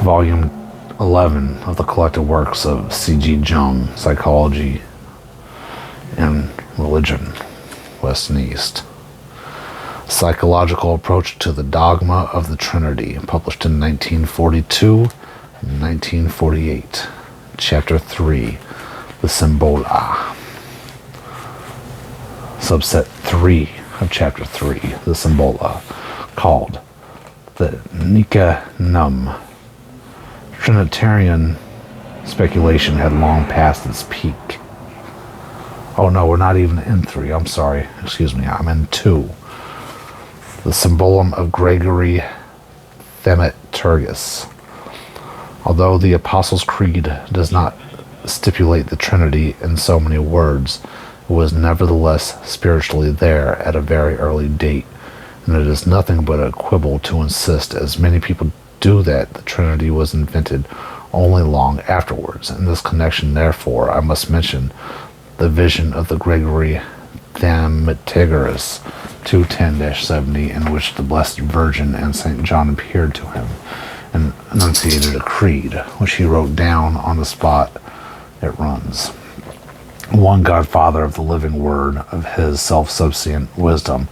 Volume 11 of the collected works of C.G. Jung, Psychology and Religion, West and East. Psychological Approach to the Dogma of the Trinity, published in 1942 and 1948. Chapter 3, The Symbola. Subset 3 of Chapter 3, The Symbola, called the nicaenum. Trinitarian speculation had long passed its peak. Oh no, we're not even in 3. I'm sorry. Excuse me. I'm in 2. The Symbolum of Gregory Thaumaturgus. Although the Apostles' Creed does not stipulate the Trinity in so many words, it was nevertheless spiritually there at a very early date, and it is nothing but a quibble to insist, as many people do, that the Trinity was invented only long afterwards. In this connection, therefore, I must mention the vision of the Gregory Thaumaturgus 210-70, in which the Blessed Virgin and St. John appeared to him and enunciated a creed, which he wrote down on the spot. It runs: One God, Father of the living Word, of his self-subsistent wisdom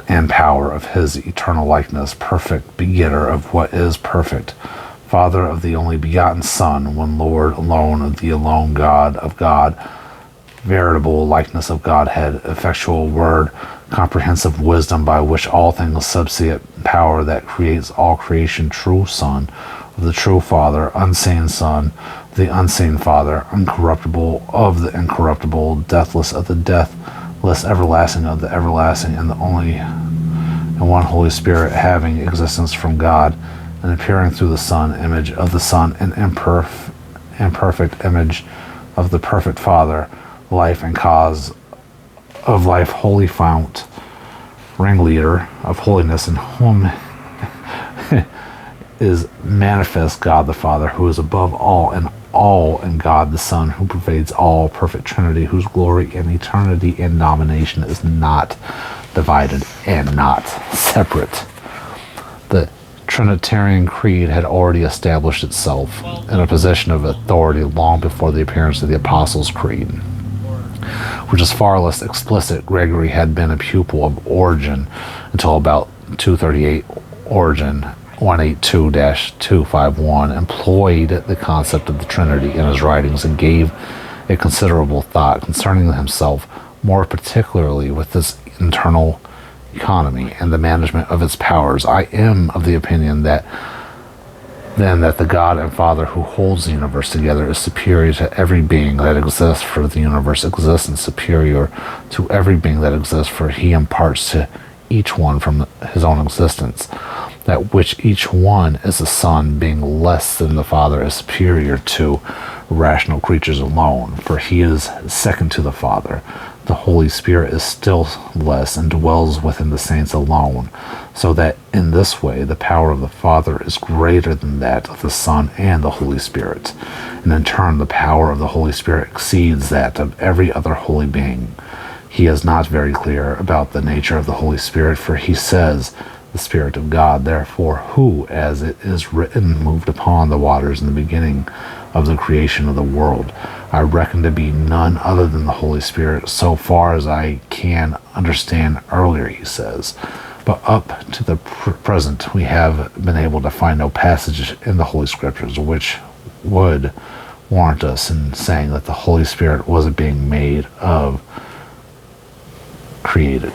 and power, of his eternal likeness, perfect begetter of what is perfect, Father of the only begotten Son, one Lord alone of the alone God of God, veritable likeness of Godhead, effectual Word, comprehensive wisdom by which all things subsist, power that creates all creation, true Son of the true Father, unseen Son of the unseen Father, incorruptible of the incorruptible, deathless of the deathless, everlasting of the everlasting, and the only and one Holy Spirit, having existence from God and appearing through the Son, image of the Son, and imperfect image of the perfect Father, life and cause of life, holy fount, ringleader of holiness, in whom is manifest God the Father, who is above all, and God the Son, who pervades all, perfect Trinity, whose glory and eternity and domination is not divided and not separate. The Trinitarian Creed had already established itself in a position of authority long before the appearance of the Apostles' Creed, which is far less explicit. Gregory had been a pupil of Origen until about 238. Origen 182-251 employed the concept of the Trinity in his writings and gave a considerable thought concerning himself, more particularly with its internal economy and the management of its powers. I am of the opinion that the God and Father who holds the universe together is superior to every being that exists, for the universe exists, and superior to every being that exists, for he imparts to each one from his own existence, that which each one is the Son, being less than the Father, is superior to rational creatures alone, for he is second to the Father. The Holy Spirit is still less and dwells within the saints alone, so that in this way the power of the Father is greater than that of the Son and the Holy Spirit, and in turn the power of the Holy Spirit exceeds that of every other holy being. He is not very clear about the nature of the Holy Spirit, for he says, the Spirit of God, therefore, who, as it is written, moved upon the waters in the beginning of the creation of the world. I reckon to be none other than the Holy Spirit, so far as I can understand earlier, he says. But up to the present, we have been able to find no passage in the Holy Scriptures which would warrant us in saying that the Holy Spirit was a being made of, created.